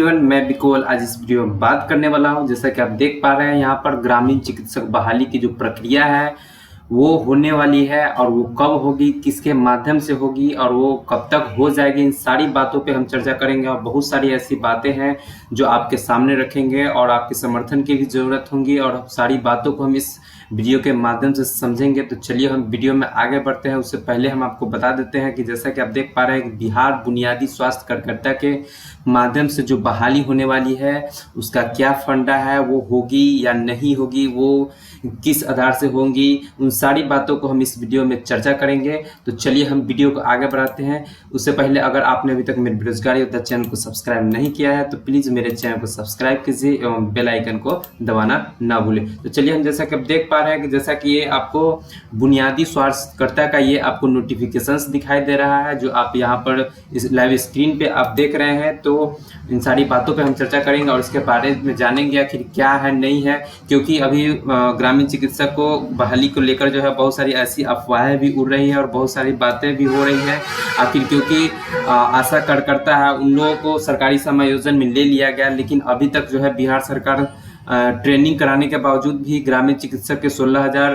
Everyone, मैं बिकोल आज इस वीडियो में बात करने वाला हूं। जैसा कि आप देख पा रहे हैं यहाँ पर ग्रामीण चिकित्सक बहाली की जो प्रक्रिया है वो होने वाली है, और वो कब होगी, किसके माध्यम से होगी और वो कब तक हो जाएगी, इन सारी बातों पे हम चर्चा करेंगे। और बहुत सारी ऐसी बातें हैं जो आपके सामने रखेंगे और आपके समर्थन की भी ज़रूरत होंगी, और सारी बातों को हम इस वीडियो के माध्यम से समझेंगे। तो चलिए हम वीडियो में आगे बढ़ते हैं। उससे पहले हम आपको बता देते हैं कि जैसा कि आप देख पा रहे हैं कि बिहार बुनियादी स्वास्थ्य कार्यकर्ता के माध्यम से जो बहाली होने वाली है उसका क्या फंडा है, वो होगी या नहीं होगी, वो किस आधार से होंगी, उन सारी बातों को हम इस वीडियो में चर्चा करेंगे। तो चलिए हम वीडियो को आगे बढ़ाते हैं। उससे पहले अगर आपने अभी तक मेरे बेरोजगार योद्धा चैनल को सब्सक्राइब नहीं किया है तो प्लीज़ मेरे चैनल को सब्सक्राइब कीजिए एवं बेल आइकन को दबाना ना भूलें। तो चलिए हम जैसा कि आप देख पा रहे हैं कि जैसा कि ये आपको बुनियादी स्वास्थ्यकर्ता का ये आपको नोटिफिकेशंस दिखाई दे रहा है जो आप यहाँ पर इस लाइव स्क्रीन पे आप देख रहे हैं। तो इन सारी बातों पे हम चर्चा करेंगे और इसके बारे में जानेंगे आखिर क्या है नहीं है, क्योंकि अभी ग्रामीण चिकित्सक को बहाली को लेकर जो है बहुत सारी ऐसी अफवाहें भी उड़ रही हैं और बहुत सारी बातें भी हो रही हैं। आखिर क्योंकि आशा कार्यकर्ता है उन लोगों को सरकारी समायोजन में ले लिया गया, लेकिन अभी तक जो है बिहार सरकार ट्रेनिंग कराने के बावजूद भी ग्रामीण चिकित्सक के 16,000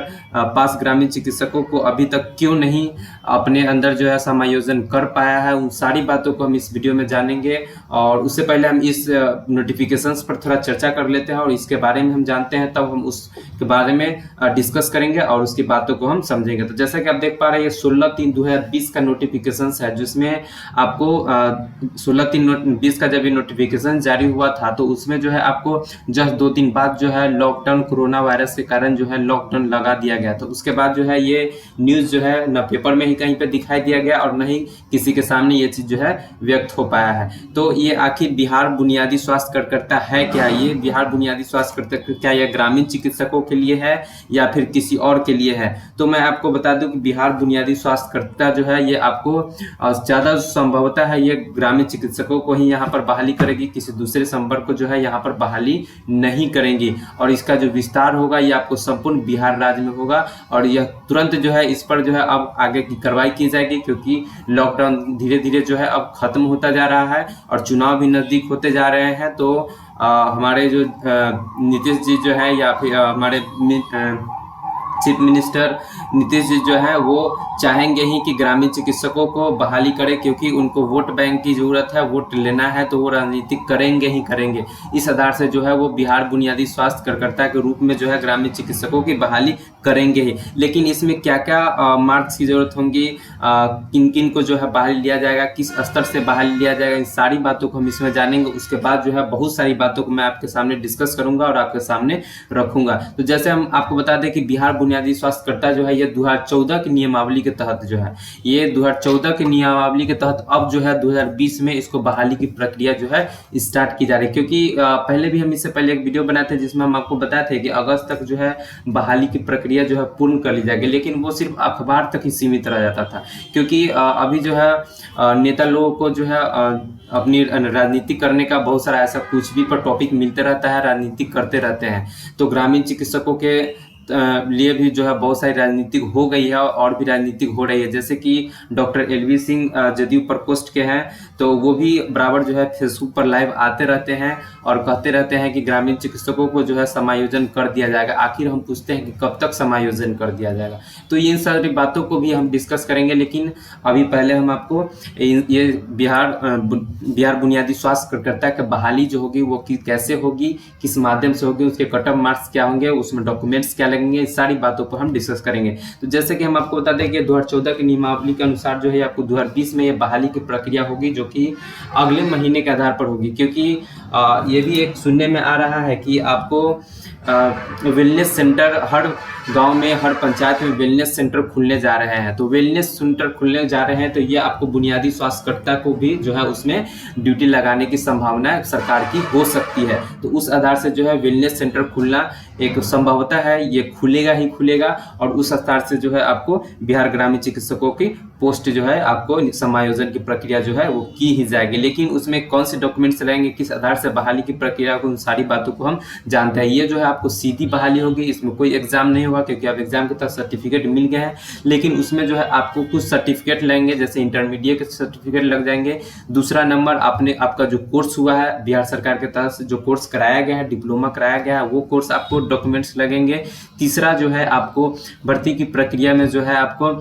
पास ग्रामीण चिकित्सकों को अभी तक क्यों नहीं अपने अंदर जो है समायोजन कर पाया है, उन सारी बातों को हम इस वीडियो में जानेंगे। और उससे पहले हम इस नोटिफिकेशंस पर थोड़ा चर्चा कर लेते हैं और इसके बारे में हम जानते हैं, तब हम उसके बारे में डिस्कस करेंगे और उसकी बातों को हम समझेंगे। तो जैसा कि आप देख पा रहे हैं 16/3/2020 का नोटिफिकेशन है, जिसमें आपको 16/3/20 का जब ये नोटिफिकेशन जारी हुआ था तो उसमें जो है आपको जस्ट 2 दिन बाद जो है लॉकडाउन कोरोना वायरस के कारण जो है लॉकडाउन लगा दिया गया। तो उसके बाद जो है ये न्यूज़ जो है न पेपर में ही कहीं पे दिखाई दिया गया और न ही किसी के सामने ये चीज़ जो है व्यक्त हो पाया है। तो ये आखिर बिहार बुनियादी स्वास्थ्य कार्यकर्ता है क्या? ये बिहार बुनियादी स्वास्थ्य कार्यकर्ता क्या यह ग्रामीण चिकित्सकों के लिए है या फिर किसी और के लिए है? तो मैं आपको बता दूं कि बिहार बुनियादी स्वास्थ्य कार्यकर्ता जो है ये आपको ज़्यादा संभवतः है ये ग्रामीण चिकित्सकों को ही यहाँ पर बहाली करेगी, किसी दूसरे संपर्क को जो है यहाँ पर बहाली नहीं करेंगी। और इसका जो विस्तार होगा ये आपको संपूर्ण बिहार राज्य में होगा और यह तुरंत जो है इस पर जो है अब आगे की कार्रवाई की जाएगी, क्योंकि लॉकडाउन धीरे धीरे जो है अब खत्म होता जा रहा है और चुनाव भी नज़दीक होते जा रहे हैं। तो हमारे जो नीतीश जी जो है या फिर हमारे चीफ मिनिस्टर नीतीश जी जो है वो चाहेंगे ही कि ग्रामीण चिकित्सकों को बहाली करें, क्योंकि उनको वोट बैंक की ज़रूरत है, वोट लेना है तो वो राजनीति करेंगे ही करेंगे। इस आधार से जो है वो बिहार बुनियादी स्वास्थ्य कार्यकर्ता के रूप में जो है ग्रामीण चिकित्सकों की बहाली करेंगे ही। लेकिन इसमें क्या क्या मार्क्स की ज़रूरत होंगी, किन किन को जो है बहाली लिया जाएगा, किस स्तर से बहाली लिया जाएगा, इन सारी बातों को हम इसमें जानेंगे। उसके बाद जो है बहुत सारी बातों को मैं आपके सामने डिस्कस करूंगा और आपके सामने रखूंगा। तो जैसे हम आपको बता दें कि बिहार बुनियादी स्वास्थ्यकर्ता जो है ये 2014 की नियमावली के तहत जो है ये 2014 की नियमावली के तहत अब जो है 2020 में इसको बहाली की प्रक्रिया जो है स्टार्ट की जा रही है। क्योंकि पहले भी हम इससे पहले एक वीडियो बनाए थे जिसमें हम आपको बताए थे कि अगस्त तक जो है बहाली की प्रक्रिया जो है पूर्ण कर ली जाएगी, लेकिन वो सिर्फ अखबार तक ही सीमित रह जाता था, क्योंकि अभी जो है नेता लोगों को जो है अपनी राजनीति करने का बहुत सारा ऐसा कुछ भी पर टॉपिक मिलते रहता है, राजनीति करते रहते हैं। तो ग्रामीण चिकित्सकों के लिए भी जो है बहुत सारी राजनीतिक हो गई है और भी राजनीतिक हो रही है। जैसे कि डॉक्टर एलवी सिंह जदयू प्रकोष्ठ के हैं, तो वो भी बराबर जो है फेसबुक पर लाइव आते रहते हैं और कहते रहते हैं कि ग्रामीण चिकित्सकों को जो है समायोजन कर दिया जाएगा। आखिर हम पूछते हैं कि कब तक समायोजन कर दिया जाएगा? तो इन सारी बातों को भी हम डिस्कस करेंगे, लेकिन अभी पहले हम आपको ये बिहार बुनियादी स्वास्थ्य कार्यकर्ता की बहाली जो होगी वो कैसे होगी, किस माध्यम से होगी, उसके कट ऑफ मार्क्स क्या होंगे, उसमें डॉक्यूमेंट्स क्या लगेंगे, इस सारी बातों पर हम डिस्कस करेंगे। तो जैसे कि हम आपको बता दें कि 2014 की नियमावली के अनुसार जो है आपको 2020 में ये बहाली की प्रक्रिया होगी, जो कि अगले महीने के आधार पर होगी। क्योंकि ये भी एक सुनने में आ रहा है कि आपको वेलनेस सेंटर हर गांव में, हर पंचायत में वेलनेस सेंटर खुलने जा रहे हैं। तो वेलनेस सेंटर खुलने जा रहे हैं तो ये आपको बुनियादी स्वास्थ्यकर्ता को भी जो है उसमें ड्यूटी लगाने की संभावना सरकार की हो सकती है। तो उस आधार से जो है वेलनेस सेंटर खुलना एक संभवतः है, ये खुलेगा ही खुलेगा और उस आधार से जो है आपको बिहार ग्रामीण चिकित्सकों की पोस्ट जो है आपको समायोजन की प्रक्रिया जो है वो की ही जाएगी। लेकिन उसमें कौन से डॉक्यूमेंट्स रहेंगे, किस आधार से बहाली की प्रक्रिया को, उन सारी बातों को हम जानते हैं। ये जो है आपको सीधी बहाली होगी, इसमें कोई एग्जाम नहीं होगा क्योंकि आप एग्जाम के तहत सर्टिफिकेट मिल गए हैं। लेकिन उसमें जो है आपको कुछ सर्टिफिकेट लगेंगे, जैसे इंटरमीडिएट के सर्टिफिकेट लग जाएंगे। दूसरा नंबर आपका जो कोर्स हुआ है बिहार सरकार के तहत जो कोर्स कराया गया है, डिप्लोमा कराया गया है, वो कोर्स आपको डॉक्यूमेंट्स लगेंगे। तीसरा जो है आपको भर्ती की प्रक्रिया में जो है आपको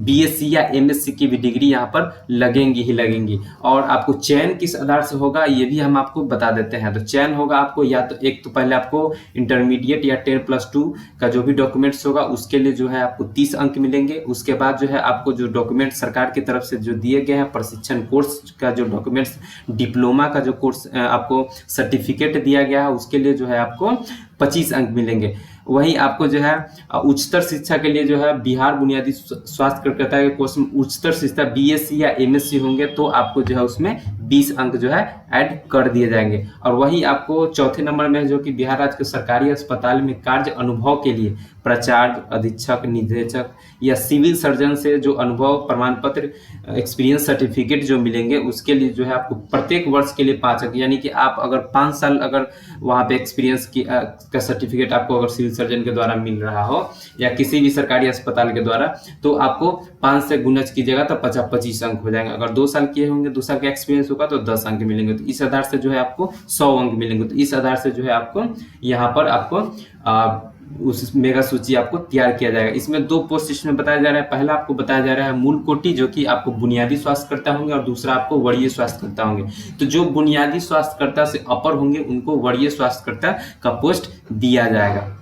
बीएससी या एमएससी की भी डिग्री यहाँ पर लगेंगी ही लगेंगी। और आपको चयन किस आधार से होगा ये भी हम आपको बता देते हैं। तो चयन होगा आपको या तो एक तो पहले आपको इंटरमीडिएट या 10+2 का जो भी डॉक्यूमेंट्स होगा उसके लिए जो है आपको 30 अंक मिलेंगे। उसके बाद जो है आपको जो डॉक्यूमेंट सरकार की तरफ से जो दिए गए हैं, प्रशिक्षण कोर्स का जो डॉक्यूमेंट्स, डिप्लोमा का जो कोर्स आपको सर्टिफिकेट दिया गया है उसके लिए जो है आपको 25 अंक मिलेंगे। वहीं आपको जो है उच्चतर शिक्षा के लिए जो है बिहार बुनियादी स्वास्थ्य कार्यकर्ता के कोर्स में उच्चतर शिक्षा बीएससी या एमएससी होंगे तो आपको जो है उसमें 20 अंक जो है ऐड कर दिए जाएंगे। और वही आपको चौथे नंबर में जो कि बिहार राज्य के सरकारी अस्पताल में कार्य अनुभव के लिए प्राचार्य, अधीक्षक, निदेशक या सिविल सर्जन से जो अनुभव प्रमाण पत्र, एक्सपीरियंस सर्टिफिकेट जो मिलेंगे उसके लिए जो है आपको प्रत्येक वर्ष के लिए 5 अंक, यानी कि आप अगर 5 साल अगर वहाँ पे एक्सपीरियंस का सर्टिफिकेट आपको अगर सिविल सर्जन के द्वारा मिल रहा हो या किसी भी सरकारी अस्पताल के द्वारा, तो आपको 5 से गुणज कीजिएगा तो 25 अंक हो जाएंगे। अगर 2 साल किए होंगे, 2 साल का एक्सपीरियंस होगा तो 10 अंक मिलेंगे। तो इस आधार से जो है आपको 100 अंक मिलेंगे। तो इस आधार से जो है आपको यहाँ पर आपको उस मेगा सूची आपको तैयार किया जाएगा। इसमें 2 पोस्ट इसमें बताया जा रहा है। पहला आपको बताया जा रहा है मूल कोटि जो कि आपको बुनियादी स्वास्थ्यकर्ता होंगे और दूसरा आपको वरीय स्वास्थ्यकर्ता होंगे। तो जो बुनियादी स्वास्थ्यकर्ता से अपर होंगे उनको वरीय स्वास्थ्यकर्ता का पोस्ट दिया जाएगा।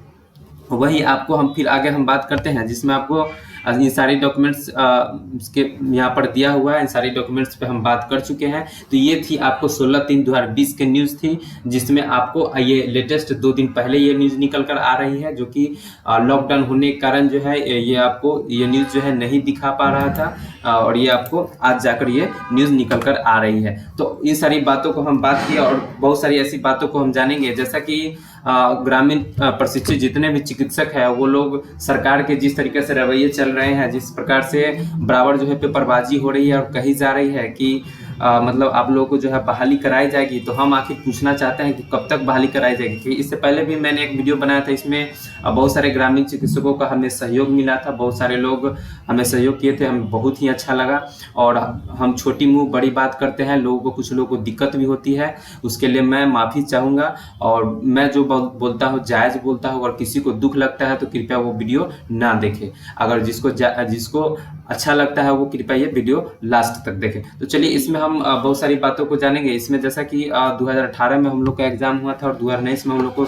वही आपको हम फिर आगे हम बात करते हैं जिसमें आपको ये सारे डॉक्यूमेंट्स के यहाँ पर दिया हुआ है। इन सारे डॉक्यूमेंट्स पे हम बात कर चुके हैं। तो ये थी आपको 16/3/2020 के न्यूज़ थी जिसमें आपको ये लेटेस्ट 2 दिन पहले ये न्यूज़ निकल कर आ रही है जो कि लॉकडाउन होने के कारण जो है ये आपको ये न्यूज़ जो है नहीं दिखा पा रहा था और ये आपको आज जाकर ये न्यूज़ निकल कर आ रही है। तो इन सारी बातों को हम बात किया और बहुत सारी ऐसी बातों को हम जानेंगे जैसा कि ग्रामीण प्रशिक्षित जितने भी चिकित्सक हैं वो लोग सरकार के जिस तरीके से रवैये चल रहे हैं, जिस प्रकार से बराबर जो है पेपरबाजी हो रही है और कही जा रही है कि मतलब आप लोगों को जो है बहाली कराई जाएगी, तो हम आखिर पूछना चाहते हैं कि कब तक बहाली कराई जाएगी। क्योंकि इससे पहले भी मैंने एक वीडियो बनाया था, इसमें बहुत सारे ग्रामीण चिकित्सकों का हमें सहयोग मिला था, बहुत सारे लोग हमें सहयोग किए थे, हमें बहुत ही अच्छा लगा। और हम छोटी मुँह बड़ी बात करते हैं, लोगों को कुछ लोगों को दिक्कत भी होती है, उसके लिए मैं माफ़ी चाहूँगा। और मैं जो बोलता हूँ जायज़ बोलता हूँ, अगर किसी को दुख लगता है तो कृपया वो वीडियो ना देखे। अगर जिसको अच्छा लगता है वो कृपया ये वीडियो लास्ट तक देखें। तो चलिए इसमें हम बहुत सारी बातों को जानेंगे। इसमें जैसा कि 2018 में हम लोग का एग्जाम हुआ था और 2019 में हम लोग को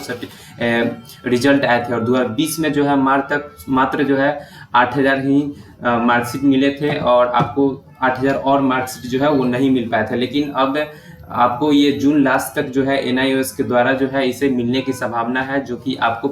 रिजल्ट आए थे और 2020 में जो है मात्र जो है 8,000 ही मार्कशीट मिले थे और आपको 8,000 और मार्कशीट जो है वो नहीं मिल पाया था। लेकिन अब आपको ये जून लास्ट तक जो है NIOS के द्वारा जो है इसे मिलने की संभावना है, जो कि आपको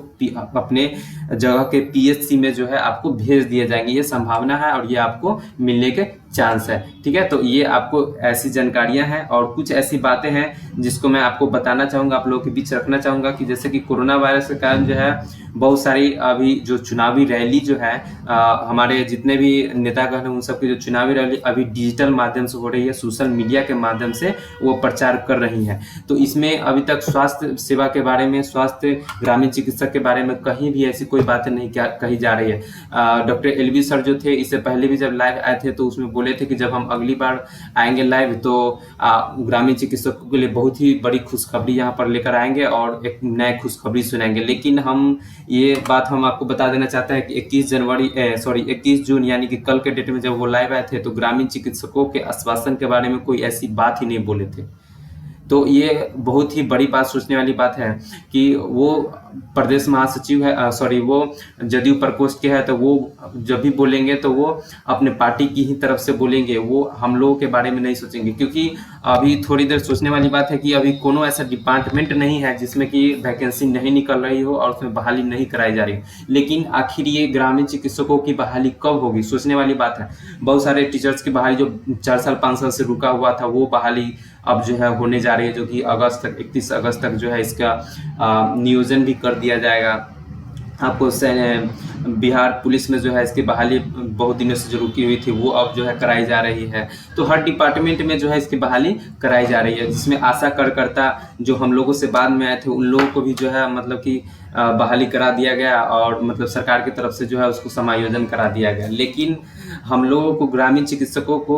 अपने जगह के PSC में जो है आपको भेज दिए जाएंगे, ये संभावना है और ये आपको मिलने के चांस है। ठीक है, तो ये आपको ऐसी जानकारियां हैं और कुछ ऐसी बातें हैं जिसको मैं आपको बताना चाहूँगा, आप लोगों के बीच रखना चाहूँगा कि जैसे कि कोरोना वायरस के कारण जो है बहुत सारी अभी जो चुनावी रैली जो है हमारे जितने भी नेतागण हैं उन सबकी जो चुनावी रैली अभी डिजिटल माध्यम से हो रही है, सोशल मीडिया के माध्यम से वो प्रचार कर रही हैं। तो इसमें अभी तक स्वास्थ्य सेवा के बारे में, स्वास्थ्य ग्रामीण चिकित्सक के बारे में कहीं भी ऐसी कोई बातें नहीं कही जा रही है। डॉक्टर LV सर जो थे इससे पहले भी जब लाइव आए थे तो उसमें बोले थे कि जब हम अगली बार आएंगे लाइव तो ग्रामीण चिकित्सकों के लिए बहुत ही बड़ी खुशखबरी यहाँ पर लेकर आएंगे और एक नए खुशखबरी सुनाएंगे। लेकिन हम ये बात हम आपको बता देना चाहते हैं कि 21 जून यानी कि कल के डेट में जब वो लाइव आए थे तो ग्रामीण चिकित्सकों के आश्वासन के बारे में कोई ऐसी बात ही नहीं बोले थे। तो ये बहुत ही बड़ी बात, सोचने वाली बात है कि वो प्रदेश महासचिव है, वो जदयू प्रकोष्ठ के है, तो वो जब भी बोलेंगे तो वो अपने पार्टी की ही तरफ से बोलेंगे, वो हम लोगों के बारे में नहीं सोचेंगे। क्योंकि अभी थोड़ी देर सोचने वाली बात है कि अभी कोनो ऐसा डिपार्टमेंट नहीं है जिसमें कि वैकेंसी नहीं निकल रही हो और उसमें बहाली नहीं कराई जा रही। लेकिन आखिर ये ग्रामीण चिकित्सकों की बहाली कब होगी, सोचने वाली बात है। बहुत सारे टीचर्स की बहाली जो 4 साल 5 साल से रुका हुआ था वो बहाली अब जो है होने जा रही है, जो कि 31 अगस्त तक जो है इसका नियोजन भी कर दिया जाएगा। आपको बिहार पुलिस में जो है इसकी बहाली बहुत दिनों से जो रुकी हुई थी वो अब जो है कराई जा रही है। तो हर डिपार्टमेंट में जो है इसकी बहाली कराई जा रही है, जिसमें आशा कार्यकर्ता जो हम लोगों से बाद में आए थे उन लोगों को भी जो है मतलब कि बहाली करा दिया गया और मतलब सरकार की तरफ से जो है उसको समायोजन करा दिया गया। लेकिन हम लोगों को ग्रामीण चिकित्सकों को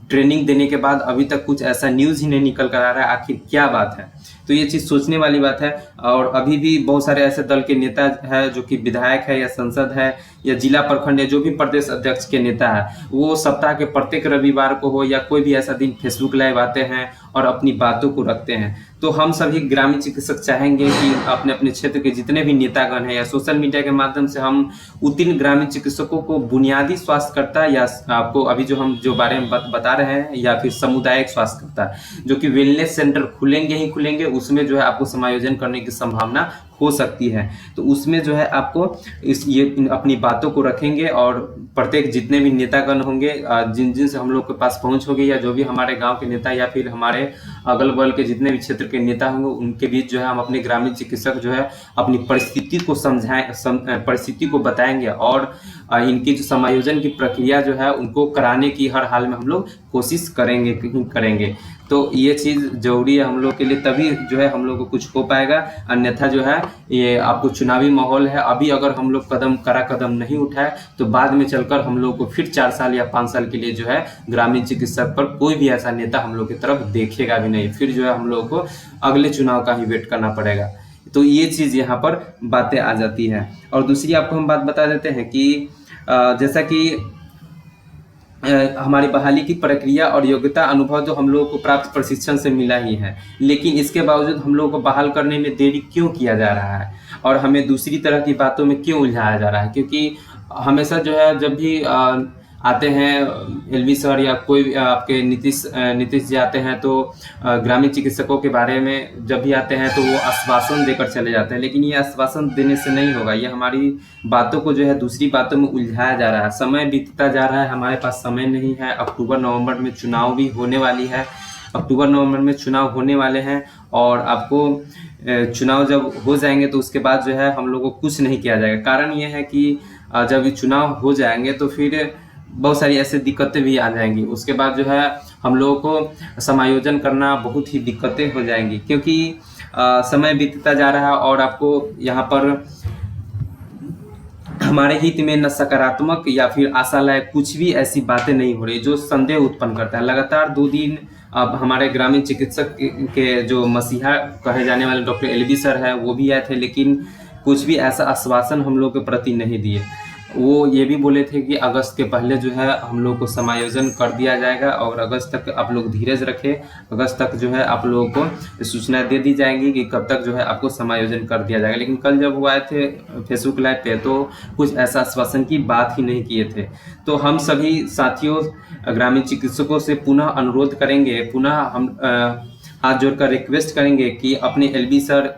ट्रेनिंग देने के बाद अभी तक कुछ ऐसा न्यूज़ ही नहीं निकल कर आ रहा है, आखिर क्या बात है। तो ये चीज़ सोचने वाली बात है। और अभी भी बहुत सारे ऐसे दल के नेता है जो कि विधायक है या सांसद है या जिला प्रखंड है, जो भी प्रदेश अध्यक्ष के नेता है, वो सप्ताह के प्रत्येक रविवार को हो या कोई भी ऐसा दिन फेसबुक लाइव आते हैं और अपनी बातों को रखते हैं। तो हम सभी ग्रामीण चिकित्सक चाहेंगे कि अपने अपने क्षेत्र के जितने भी नेतागण हैं या सोशल मीडिया के माध्यम से हम उन ग्रामीण चिकित्सकों को बुनियादी स्वास्थ्यकर्ता या आपको अभी जो हम जो बारे में बता रहे हैं या फिर सामुदायिक स्वास्थ्यकर्ता जो कि वेलनेस सेंटर खुलेंगे ही खुलेंगे, उसमें जो है आपको समायोजन करने की संभावना हो सकती है। तो उसमें जो है आपको ये अपनी बातों को रखेंगे और प्रत्येक जितने भी नेतागण होंगे, जिन जिन से हम लोग के पास पहुंच होगी या जो भी हमारे गांव के नेता या फिर हमारे अगल बगल के जितने भी क्षेत्र के नेता होंगे, उनके बीच जो है हम अपने ग्रामीण चिकित्सक जो है अपनी परिस्थिति को परिस्थिति को बताएंगे और इनकी जो समायोजन की प्रक्रिया जो है उनको कराने की हर हाल में हम लोग कोशिश करेंगे। तो ये चीज़ जरूरी है हम लोग के लिए, तभी जो है हम लोग को कुछ हो पाएगा। अन्यथा जो है ये आपको चुनावी माहौल है, अभी अगर हम लोग कड़ा कदम नहीं उठाए तो बाद में चलकर हम लोग को फिर 4 साल या 5 साल के लिए जो है ग्रामीण चिकित्सक पर कोई भी ऐसा नेता हम लोग की तरफ देखेगा भी नहीं, फिर जो है हम लोग को अगले चुनाव का ही वेट करना पड़ेगा। तो ये चीज़ यहाँ पर बातें आ जाती है। और दूसरी आपको हम बात बता देते हैं कि जैसा कि हमारी बहाली की प्रक्रिया और योग्यता अनुभव जो हम लोगों को प्राप्त प्रशिक्षण से मिला ही है, लेकिन इसके बावजूद हम लोगों को बहाल करने में देरी क्यों किया जा रहा है और हमें दूसरी तरह की बातों में क्यों उलझाया जा रहा है। क्योंकि हमेशा जो है जब भी आते हैं एलवी सर या कोई आपके नीतीश जी आते हैं तो ग्रामीण चिकित्सकों के बारे में जब भी आते हैं तो वो आश्वासन देकर चले जाते हैं, लेकिन ये आश्वासन देने से नहीं होगा। ये हमारी बातों को जो है दूसरी बातों में उलझाया जा रहा है। समय बीतता जा रहा है, हमारे पास समय नहीं है। अक्टूबर नवंबर में चुनाव भी होने वाली है, अक्टूबर नवंबर में चुनाव होने वाले हैं और आपको चुनाव जब हो जाएंगे तो उसके बाद जो है हम लोगों को कुछ नहीं किया जाएगा। कारण ये है कि जब ये चुनाव हो जाएंगे तो फिर बहुत सारी ऐसे दिक्कतें भी आ जाएंगी। उसके बाद जो है हम लोगों को समायोजन करना बहुत ही दिक्कतें हो जाएंगी, क्योंकि समय बीतता जा रहा है और आपको यहाँ पर हमारे हित में न सकारात्मक या फिर आशा लायक कुछ भी ऐसी बातें नहीं हो रही जो संदेह उत्पन्न करता है। लगातार 2 दिन अब हमारे ग्रामीण चिकित्सक के जो मसीहा कहे जाने वाले डॉक्टर एलवी सर है वो भी आए थे, लेकिन कुछ भी ऐसा आश्वासन हम लोग के प्रति नहीं दिए। वो ये भी बोले थे कि अगस्त के पहले जो है हम लोग को समायोजन कर दिया जाएगा और अगस्त तक आप लोग धीरज रखें, अगस्त तक जो है आप लोगों को सूचना दे दी जाएगी कि कब तक जो है आपको समायोजन कर दिया जाएगा। लेकिन कल जब वो आए थे फेसबुक लाइव पे तो कुछ ऐसा आश्वासन की बात ही नहीं किए थे। तो हम सभी साथियों ग्रामीण चिकित्सकों से पुनः अनुरोध करेंगे, पुनः हम हाथ जोड़कर रिक्वेस्ट करेंगे कि अपने एलवी सर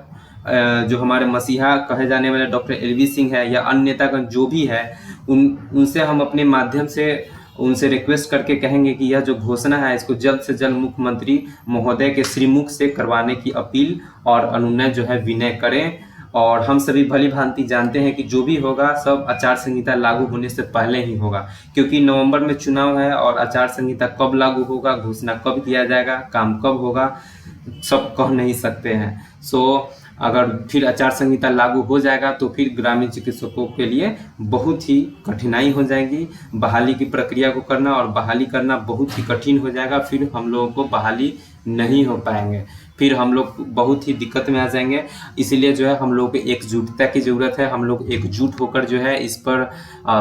जो हमारे मसीहा कहे जाने वाले डॉक्टर एलवी सिंह है या अन्य नेतागण जो भी है उनसे हम अपने माध्यम से उनसे रिक्वेस्ट करके कहेंगे कि यह जो घोषणा है इसको जल्द से जल्द मुख्यमंत्री महोदय के श्रीमुख से करवाने की अपील और अनुनय जो है विनय करें। और हम सभी भली भांति जानते हैं कि जो भी होगा सब आचार संहिता लागू होने से पहले ही होगा, क्योंकि नवंबर में चुनाव है और आचार संहिता कब लागू होगा, घोषणा कब किया जाएगा, काम कब होगा, सब कह नहीं सकते हैं। अगर फिर आचार संहिता लागू हो जाएगा तो फिर ग्रामीण चिकित्सकों के लिए बहुत ही कठिनाई हो जाएगी बहाली की प्रक्रिया को करना, और बहाली करना बहुत ही कठिन हो जाएगा। फिर हम लोगों को बहाली नहीं हो पाएंगे, फिर हम लोग बहुत ही दिक्कत में आ जाएंगे। इसीलिए जो है हम लोग को एकजुटता की ज़रूरत है। हम लोग एकजुट होकर जो है इस पर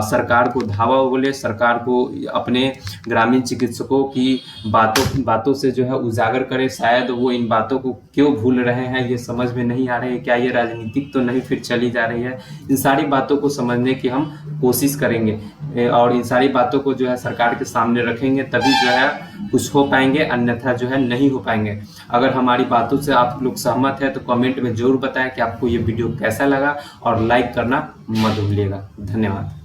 सरकार को धावा बोले, सरकार को अपने ग्रामीण चिकित्सकों की बातों से जो है उजागर करे। शायद वो इन बातों को क्यों भूल रहे हैं ये समझ में नहीं आ रहे हैं, क्या ये राजनीतिक तो नहीं फिर चली जा रही है। इन सारी बातों को समझने की हम कोशिश करेंगे और इन सारी बातों को जो है सरकार के सामने रखेंगे, तभी जो है कुछ हो पाएंगे, अन्यथा जो है नहीं हो पाएंगे। अगर हमारी बातों से आप लोग सहमत हैं तो कमेंट में जरूर बताएं कि आपको ये वीडियो कैसा लगा और लाइक करना मत भूलिएगा। धन्यवाद।